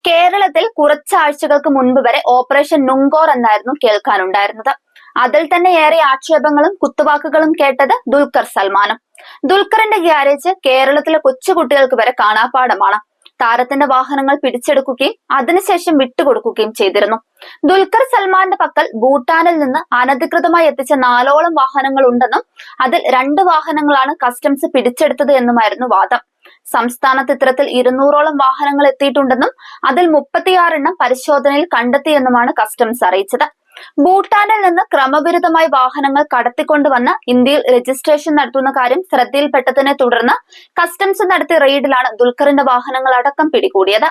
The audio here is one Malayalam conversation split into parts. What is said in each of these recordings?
കേരളത്തിൽ കുറച്ചാഴ്ചകൾക്ക് മുൻപ് വരെ ഓപ്പറേഷൻ നുങ്കോർ എന്നായിരുന്നു കേൾക്കാനുണ്ടായിരുന്നത്. അതിൽ തന്നെ ഏറെ ആക്ഷേപങ്ങളും കുത്തുവാക്കുകളും കേട്ടത് ദുൽഖർ സൽമാനും. ദുൽഖറിന്റെ ഗ്യാരേജ് കേരളത്തിലെ കൊച്ചുകുട്ടികൾക്ക് വരെ കാണാപ്പാടമാണ്. താരത്തിന്റെ വാഹനങ്ങൾ പിടിച്ചെടുക്കുകയും അതിനുശേഷം വിട്ടുകൊടുക്കുകയും ചെയ്തിരുന്നു. ദുൽഖർ സൽമാന്റെ പക്കൽ ഭൂട്ടാനിൽ നിന്ന് അനധികൃതമായി എത്തിച്ച 4ഓളം വാഹനങ്ങൾ ഉണ്ടെന്നും അതിൽ 2 വാഹനങ്ങളാണ് കസ്റ്റംസ് പിടിച്ചെടുത്തത് എന്നുമായിരുന്നു വാദം. സംസ്ഥാനത്ത് ഇത്തരത്തിൽ 200ഓളം വാഹനങ്ങൾ എത്തിയിട്ടുണ്ടെന്നും അതിൽ 36 എണ്ണം പരിശോധനയിൽ കണ്ടെത്തിയെന്നുമാണ് കസ്റ്റംസ് അറിയിച്ചത്. ഭൂട്ടാനിൽ നിന്ന് ക്രമവിരുദ്ധമായി വാഹനങ്ങൾ കടത്തിക്കൊണ്ടുവന്ന് ഇന്ത്യയിൽ രജിസ്ട്രേഷൻ നടത്തുന്ന കാര്യം ശ്രദ്ധയിൽപ്പെട്ടതിനെ തുടർന്ന് കസ്റ്റംസ് നടത്തിയ റെയ്ഡിലാണ് ദുൽഖറിന്റെ വാഹനങ്ങൾ അടക്കം പിടികൂടിയത്.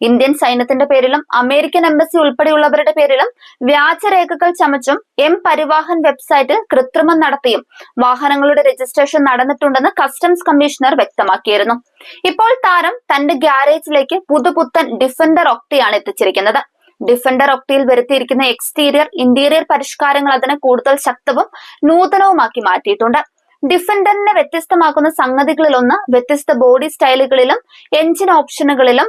ഇന്ത്യൻ സൈന്യത്തിന്റെ പേരിലും അമേരിക്കൻ എംബസി ഉൾപ്പെടെയുള്ളവരുടെ പേരിലും വ്യാജരേഖകൾ ചമച്ചും പരിവാഹൻ വെബ്സൈറ്റിൽ കൃത്രിമം നടത്തിയും വാഹനങ്ങളുടെ രജിസ്ട്രേഷൻ നടന്നിട്ടുണ്ടെന്ന് കസ്റ്റംസ് കമ്മീഷണർ വ്യക്തമാക്കിയിരുന്നു. ഇപ്പോൾ താരം തന്റെ ഗ്യാരേജിലേക്ക് പുതുപുത്തൻ ഡിഫൻഡർ ഒക്ടയാണ് എത്തിച്ചിരിക്കുന്നത്. ഡിഫൻഡർ ഒക്ടയിൽ വരുത്തിയിരിക്കുന്ന എക്സ്റ്റീരിയർ, ഇന്റീരിയർ പരിഷ്കാരങ്ങൾ അതിനെ കൂടുതൽ ശക്തവും നൂതനവുമാക്കി മാറ്റിയിട്ടുണ്ട്. ഡിഫൻഡറിനെ വ്യത്യസ്തമാക്കുന്ന സംഗതികളിലൊന്ന് വ്യത്യസ്ത ബോഡി സ്റ്റൈലുകളിലും എഞ്ചിൻ ഓപ്ഷനുകളിലും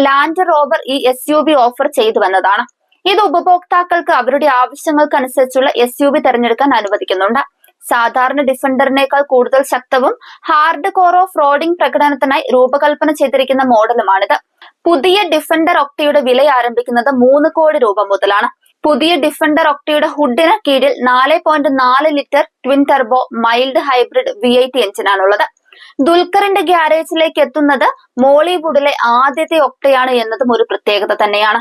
ലാൻഡ് റോവർ ഈ SUV ഓഫർ ചെയ്തു വന്നതാണ്. ഇത് ഉപഭോക്താക്കൾക്ക് അവരുടെ ആവശ്യങ്ങൾക്കനുസരിച്ചുള്ള SUV തിരഞ്ഞെടുക്കാൻ അനുവദിക്കുന്നുണ്ട്. സാധാരണ ഡിഫൻഡറിനേക്കാൾ കൂടുതൽ ശക്തവും ഹാർഡ് കോർ ഓഫ് റോഡിംഗ് പ്രകടനത്തിനായി രൂപകൽപ്പന ചെയ്തിരിക്കുന്ന മോഡലുമാണിത്. പുതിയ ഡിഫൻഡർ ഒക്ടയുടെ വില ആരംഭിക്കുന്നത് 3 കോടി രൂപ മുതലാണ്. പുതിയ ഡിഫൻഡർ ഒക്ടയുടെ ഹുഡിന് കീഴിൽ 4.4 litre twin turbo mild hybrid V8 എഞ്ചിനാണുള്ളത്. ദുൽഖറിന്റെ ഗ്യാരേജിലേക്ക് എത്തുന്നത് മോളിവുഡിലെ ആദ്യത്തെ ഒക്ടയാണ് എന്നതും ഒരു പ്രത്യേകത തന്നെയാണ്.